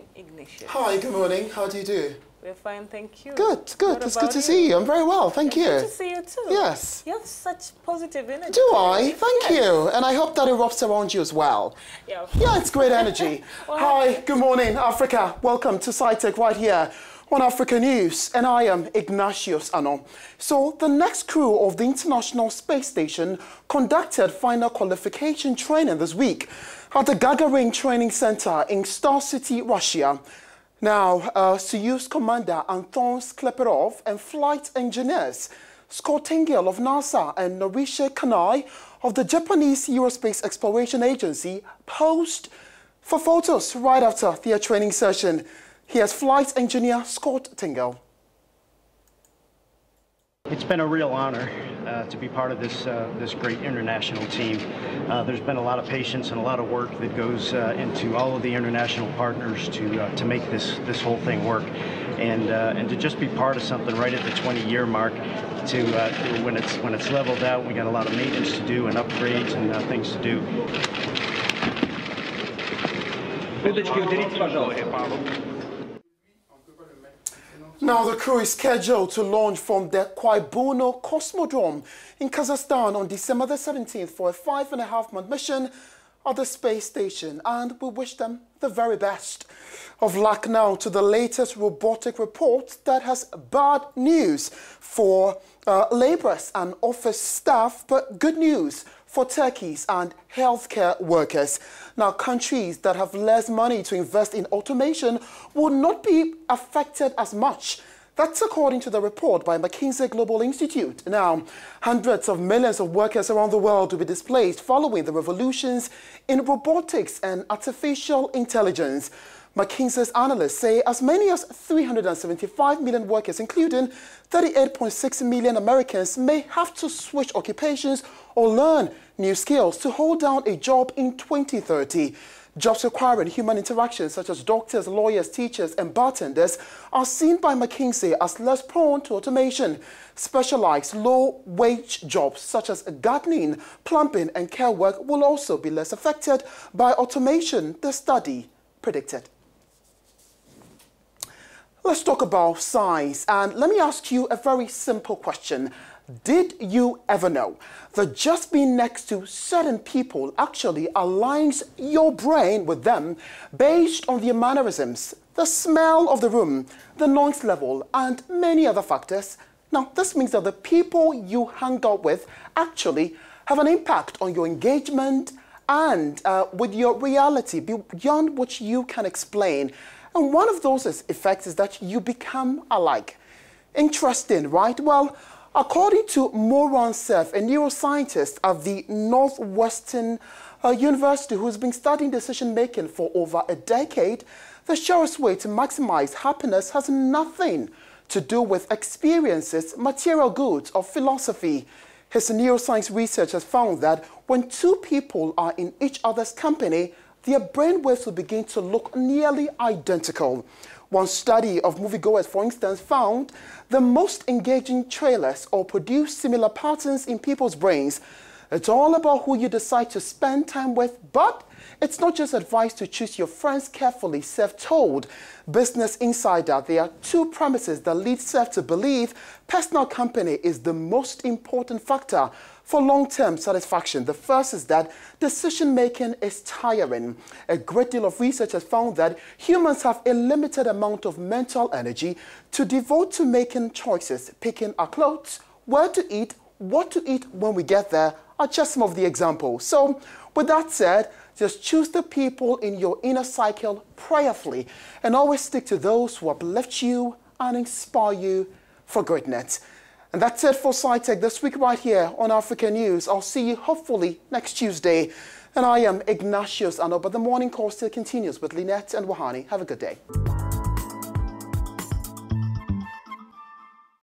morning, Ignatius. Hi, good morning. How do you do? We're fine, thank you. Good, good. It's good to see you. I'm very well, thank you. Good to see you too. Yes. You have such positive energy. Do I? Thank you. And I hope that erupts around you as well. Yeah. Yeah, it's great energy. Hi, good morning, Africa. Welcome to Sci Tech right here on Africanews. And I am Ignatius Ano. So the next crew of the International Space Station conducted final qualification training this week at the Gagarin Training Center in Star City, Russia. Now, Soyuz Commander Anton Skleperov and flight engineers Scott Tingle of NASA and Norisha Kanai of the Japanese Aerospace Exploration Agency posed for photos right after their training session. Here's flight engineer Scott Tingle. It's been a real honor to be part of this great international team. There's been a lot of patience and a lot of work that goes into all of the international partners to make this whole thing work, and to just be part of something right at the 20-year mark. To when it's leveled out, we got a lot of maintenance to do and upgrades and things to do. Now, the crew is scheduled to launch from the Kwaibuno Cosmodrome in Kazakhstan on December the 17th for a 5.5-month mission at the space station, and we wish them the very best of luck. Now to the latest robotic report that has bad news for laborers and office staff, but good news for techies and healthcare workers. Now, countries that have less money to invest in automation will not be affected as much. That's according to the report by McKinsey Global Institute. Now, hundreds of millions of workers around the world will be displaced following the revolutions in robotics and artificial intelligence. McKinsey's analysts say as many as 375 million workers, including 38.6 million Americans, may have to switch occupations or learn new skills to hold down a job in 2030. Jobs requiring human interaction, such as doctors, lawyers, teachers, and bartenders, are seen by McKinsey as less prone to automation. Specialized low-wage jobs, such as gardening, plumbing, and care work, will also be less affected by automation, the study predicted. Let's talk about science, and let me ask you a very simple question. Did you ever know that just being next to certain people actually aligns your brain with them based on their mannerisms, the smell of the room, the noise level, and many other factors? Now, this means that the people you hang out with actually have an impact on your engagement and with your reality beyond what you can explain. And one of those effects is that you become alike. Interesting, right? Well, according to Moran Cerf, a neuroscientist at the Northwestern University who's been studying decision-making for over a decade, the surest way to maximize happiness has nothing to do with experiences, material goods, or philosophy. His neuroscience research has found that when two people are in each other's company, their brainwaves will begin to look nearly identical. One study of moviegoers, for instance, found the most engaging trailers all produce similar patterns in people's brains. It's all about who you decide to spend time with, but it's not just advised to choose your friends carefully. Cerf told Business Insider there are two premises that lead Cerf to believe personal company is the most important factor for long-term satisfaction. The first is that decision-making is tiring. A great deal of research has found that humans have a limited amount of mental energy to devote to making choices. Picking our clothes, where to eat, what to eat when we get there are just some of the examples. So, with that said, just choose the people in your inner cycle prayerfully and always stick to those who uplift you and inspire you for greatness. And that's it for Sci Tech this week right here on Africanews. I'll see you hopefully next Tuesday. And I am Ignatius Ano, but the morning call still continues with Lynette and Wahani. Have a good day.